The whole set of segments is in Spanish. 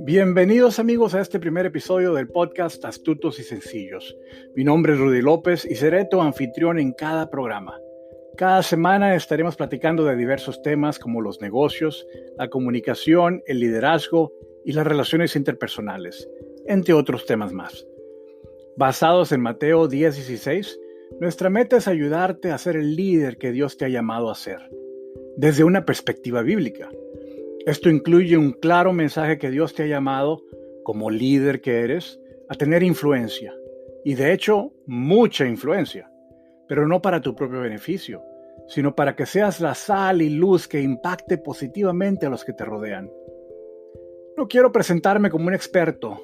Bienvenidos amigos a este primer episodio del podcast Astutos y Sencillos. Mi nombre es Rudy López y seré tu anfitrión en cada programa. Cada semana estaremos platicando de diversos temas como los negocios, la comunicación, el liderazgo y las relaciones interpersonales, entre otros temas más. Basados en Mateo 10:16, nuestra meta es ayudarte a ser el líder que Dios te ha llamado a ser, desde una perspectiva bíblica. Esto incluye un claro mensaje que Dios te ha llamado, como líder que eres, a tener influencia. Y de hecho, mucha influencia. Pero no para tu propio beneficio, sino para que seas la sal y luz que impacte positivamente a los que te rodean. No quiero presentarme como un experto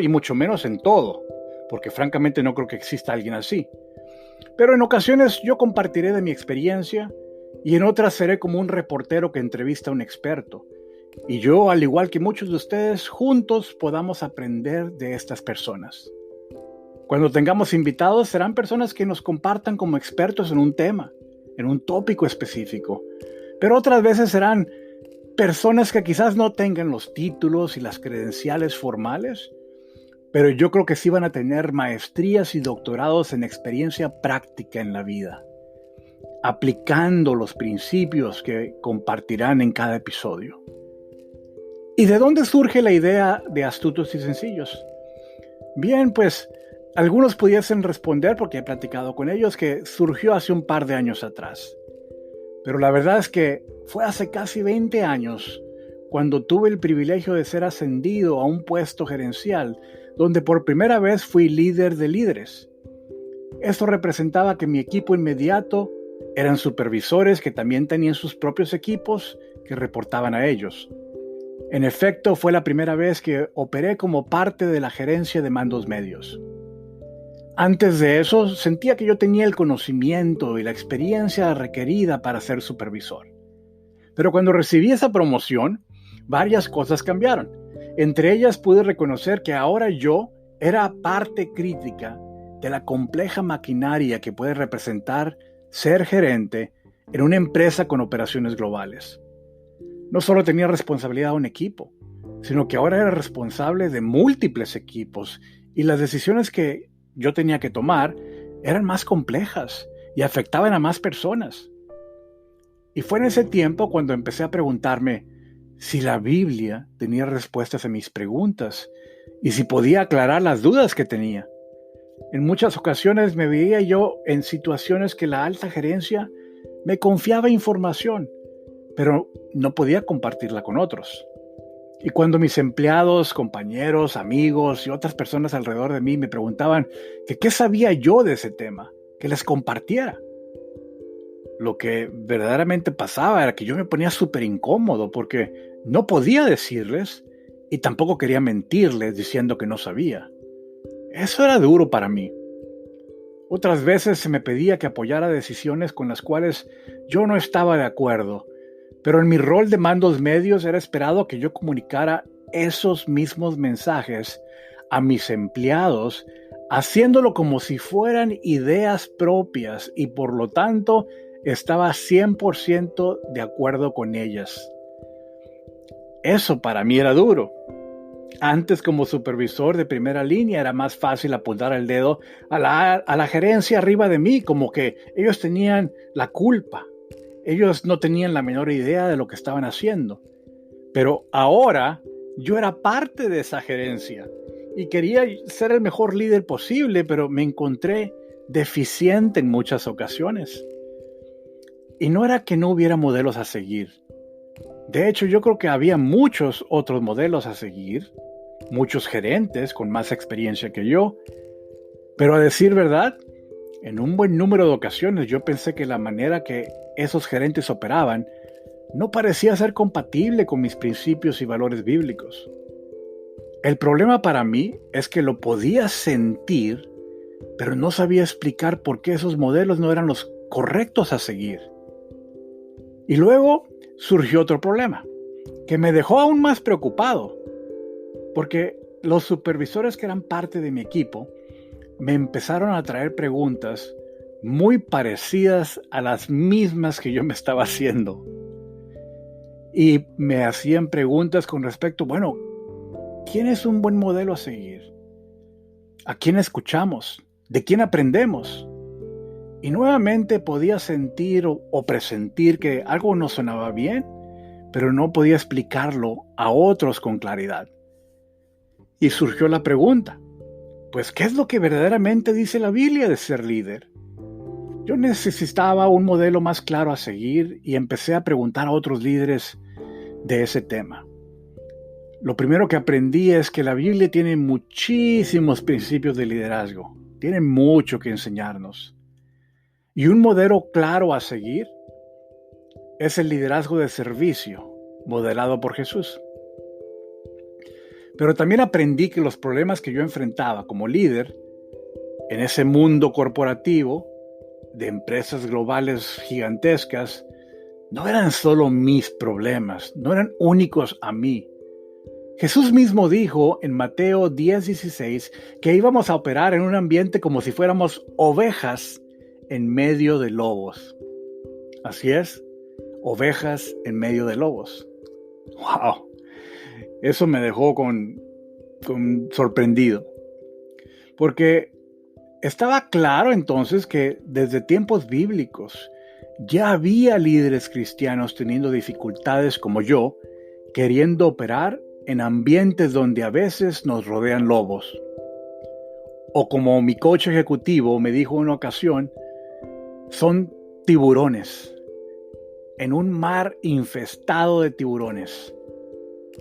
y mucho menos en todo, porque francamente no creo que exista alguien así. Pero en ocasiones yo compartiré de mi experiencia y en otras seré como un reportero que entrevista a un experto. Y yo, al igual que muchos de ustedes, juntos podamos aprender de estas personas. Cuando tengamos invitados, serán personas que nos compartan como expertos en un tema, en un tópico específico. Pero otras veces serán personas que quizás no tengan los títulos y las credenciales formales, pero yo creo que sí van a tener maestrías y doctorados en experiencia práctica en la vida, aplicando los principios que compartirán en cada episodio. ¿Y de dónde surge la idea de Astutos y Sencillos? Bien, pues algunos pudiesen responder, porque he platicado con ellos, que surgió hace un par de años atrás. Pero la verdad es que fue hace casi 20 años cuando tuve el privilegio de ser ascendido a un puesto gerencial, donde por primera vez fui líder de líderes. Esto representaba que mi equipo inmediato eran supervisores que también tenían sus propios equipos que reportaban a ellos. En efecto, fue la primera vez que operé como parte de la gerencia de mandos medios. Antes de eso, sentía que yo tenía el conocimiento y la experiencia requerida para ser supervisor. Pero cuando recibí esa promoción, varias cosas cambiaron. Entre ellas pude reconocer que ahora yo era parte crítica de la compleja maquinaria que puede representar ser gerente en una empresa con operaciones globales. No solo tenía responsabilidad de un equipo, sino que ahora era responsable de múltiples equipos y las decisiones que yo tenía que tomar eran más complejas y afectaban a más personas. Y fue en ese tiempo cuando empecé a preguntarme si la Biblia tenía respuestas a mis preguntas y si podía aclarar las dudas que tenía. En muchas ocasiones me veía yo en situaciones que la alta gerencia me confiaba información, pero no podía compartirla con otros. Y cuando mis empleados, compañeros, amigos y otras personas alrededor de mí me preguntaban que qué sabía yo de ese tema, que les compartiera. Lo que verdaderamente pasaba era que yo me ponía súper incómodo porque no podía decirles y tampoco quería mentirles diciendo que no sabía. Eso era duro para mí. Otras veces se me pedía que apoyara decisiones con las cuales yo no estaba de acuerdo, pero en mi rol de mandos medios era esperado que yo comunicara esos mismos mensajes a mis empleados, haciéndolo como si fueran ideas propias y por lo tanto estaba 100% de acuerdo con ellas. Eso para mí era duro. Antes, como supervisor de primera línea, era más fácil apuntar el dedo a la gerencia arriba de mí, como que ellos tenían la culpa. Ellos no tenían la menor idea de lo que estaban haciendo. Pero ahora yo era parte de esa gerencia y quería ser el mejor líder posible, pero me encontré deficiente en muchas ocasiones. Y no era que no hubiera modelos a seguir. De hecho, yo creo que había muchos otros modelos a seguir, muchos gerentes con más experiencia que yo, pero a decir verdad, en un buen número de ocasiones yo pensé que la manera que esos gerentes operaban no parecía ser compatible con mis principios y valores bíblicos. El problema para mí es que lo podía sentir, pero no sabía explicar por qué esos modelos no eran los correctos a seguir. Y luego surgió otro problema, que me dejó aún más preocupado, porque los supervisores que eran parte de mi equipo me empezaron a traer preguntas muy parecidas a las mismas que yo me estaba haciendo. y me hacían preguntas con respecto, bueno, ¿quién es un buen modelo a seguir? ¿A quién escuchamos? ¿De quién aprendemos? Y nuevamente podía sentir o presentir que algo no sonaba bien, pero no podía explicarlo a otros con claridad. Y surgió la pregunta, pues, ¿qué es lo que verdaderamente dice la Biblia de ser líder? Yo necesitaba un modelo más claro a seguir y empecé a preguntar a otros líderes de ese tema. Lo primero que aprendí es que la Biblia tiene muchísimos principios de liderazgo, tiene mucho que enseñarnos. Y un modelo claro a seguir es el liderazgo de servicio, modelado por Jesús. Pero también aprendí que los problemas que yo enfrentaba como líder en ese mundo corporativo de empresas globales gigantescas no eran solo mis problemas, no eran únicos a mí. Jesús mismo dijo en Mateo 10:16 que íbamos a operar en un ambiente como si fuéramos ovejas en medio de lobos. Así es, ovejas en medio de lobos. ¡Wow! Eso me dejó con sorprendido. Porque estaba claro entonces que desde tiempos bíblicos ya había líderes cristianos teniendo dificultades como yo, queriendo operar en ambientes donde a veces nos rodean lobos. O como mi coach ejecutivo me dijo en una ocasión, son tiburones, en un mar infestado de tiburones.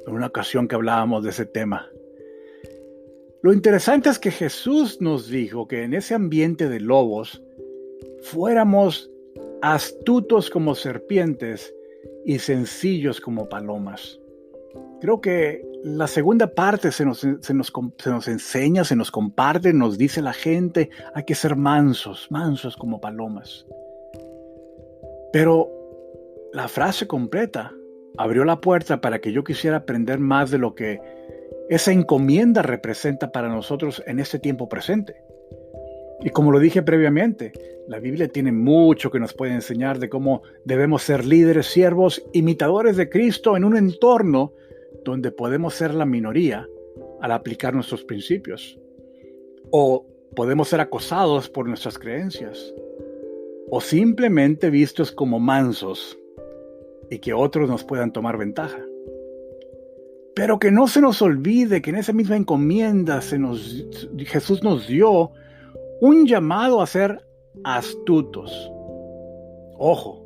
En una ocasión que hablábamos de ese tema. Lo interesante es que Jesús nos dijo que en ese ambiente de lobos fuéramos astutos como serpientes y sencillos como palomas. Creo que la segunda parte se nos enseña, se nos comparte, nos dice la gente, hay que ser mansos como palomas. Pero la frase completa abrió la puerta para que yo quisiera aprender más de lo que esa encomienda representa para nosotros en este tiempo presente. Y como lo dije previamente, la Biblia tiene mucho que nos puede enseñar de cómo debemos ser líderes, siervos, imitadores de Cristo en un entorno donde podemos ser la minoría al aplicar nuestros principios. O podemos ser acosados por nuestras creencias. O simplemente vistos como mansos y que otros nos puedan tomar ventaja. Pero que no se nos olvide que en esa misma encomienda Jesús nos dio un llamado a ser astutos. Ojo,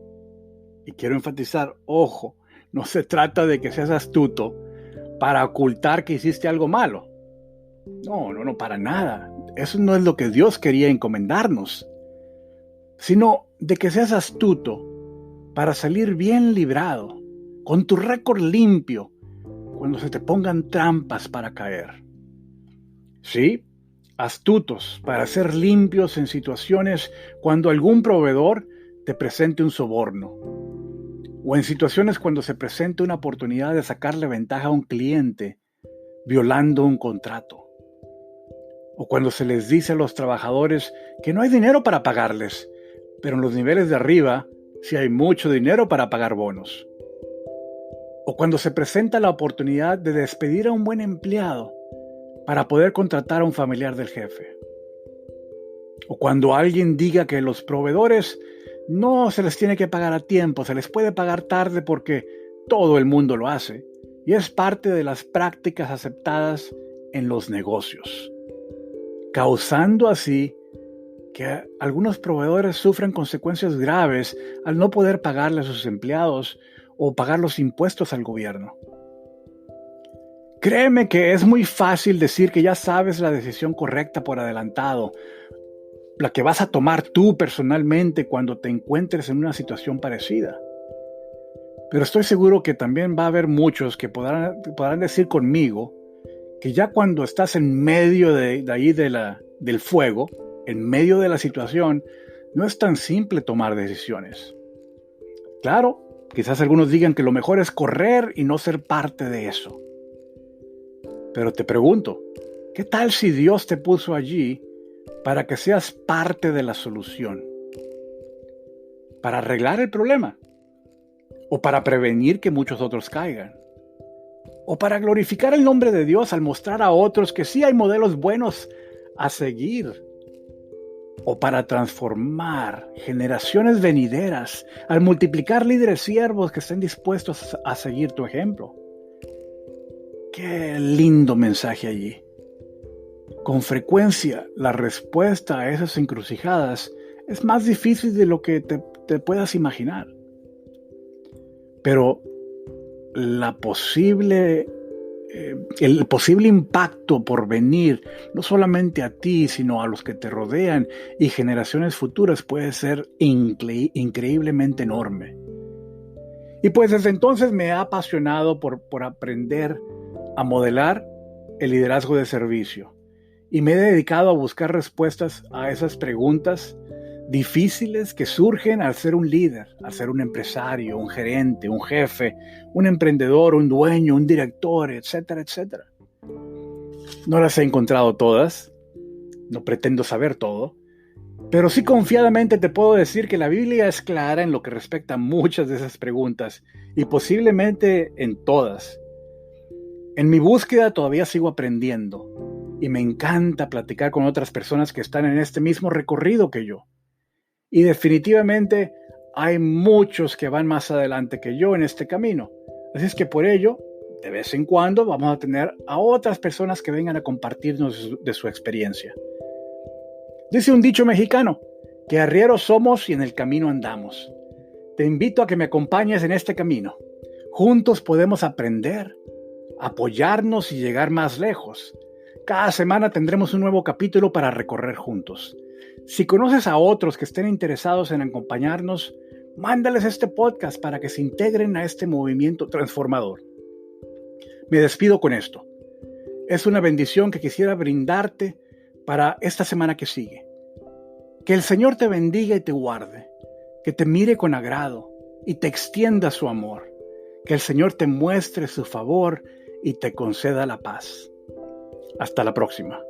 y quiero enfatizar, ojo, no se trata de que seas astuto para ocultar que hiciste algo malo. No, para nada. Eso no es lo que Dios quería encomendarnos, sino de que seas astuto para salir bien librado, con tu récord limpio, cuando se te pongan trampas para caer. Sí, astutos para ser limpios en situaciones cuando algún proveedor te presente un soborno, o en situaciones cuando se presente una oportunidad de sacarle ventaja a un cliente violando un contrato, o cuando se les dice a los trabajadores que no hay dinero para pagarles, pero en los niveles de arriba sí hay mucho dinero para pagar bonos. O cuando se presenta la oportunidad de despedir a un buen empleado para poder contratar a un familiar del jefe. O cuando alguien diga que los proveedores no se les tiene que pagar a tiempo, se les puede pagar tarde porque todo el mundo lo hace y es parte de las prácticas aceptadas en los negocios, causando así que algunos proveedores sufran consecuencias graves al no poder pagarle a sus empleados o pagar los impuestos al gobierno. Créeme que es muy fácil decir que ya sabes la decisión correcta por adelantado, la que vas a tomar tú personalmente cuando te encuentres en una situación parecida. Pero estoy seguro que también va a haber muchos que podrán decir conmigo que ya cuando estás en medio del fuego, en medio de la situación, no es tan simple tomar decisiones. Claro, quizás algunos digan que lo mejor es correr y no ser parte de eso. Pero te pregunto, ¿qué tal si Dios te puso allí para que seas parte de la solución? Para arreglar el problema. o para prevenir que muchos otros caigan, o para glorificar el nombre de Dios al mostrar a otros que sí hay modelos buenos a seguir, o para transformar generaciones venideras al multiplicar líderes siervos que estén dispuestos a seguir tu ejemplo. Qué lindo mensaje allí. Con frecuencia, la respuesta a esas encrucijadas es más difícil de lo que te puedas imaginar. Pero el posible impacto por venir, no solamente a ti, sino a los que te rodean y generaciones futuras, puede ser increíblemente enorme. Y pues desde entonces me ha apasionado por aprender a modelar el liderazgo de servicio. Y me he dedicado a buscar respuestas a esas preguntas difíciles que surgen al ser un líder, al ser un empresario, un gerente, un jefe, un emprendedor, un dueño, un director, etcétera, etcétera. No las he encontrado todas, no pretendo saber todo, pero sí confiadamente te puedo decir que la Biblia es clara en lo que respecta a muchas de esas preguntas y posiblemente en todas. En mi búsqueda todavía sigo aprendiendo y me encanta platicar con otras personas que están en este mismo recorrido que yo. Y definitivamente hay muchos que van más adelante que yo en este camino. Así es que por ello, de vez en cuando vamos a tener a otras personas que vengan a compartirnos de su experiencia. Dice un dicho mexicano, que arrieros somos y en el camino andamos. Te invito a que me acompañes en este camino. Juntos podemos aprender, apoyarnos y llegar más lejos. Cada semana tendremos un nuevo capítulo para recorrer juntos. Si conoces a otros que estén interesados en acompañarnos, mándales este podcast para que se integren a este movimiento transformador. Me despido con esto. Es una bendición que quisiera brindarte para esta semana que sigue. Que el Señor te bendiga y te guarde, que te mire con agrado y te extienda su amor, que el Señor te muestre su favor y te conceda la paz. Hasta la próxima.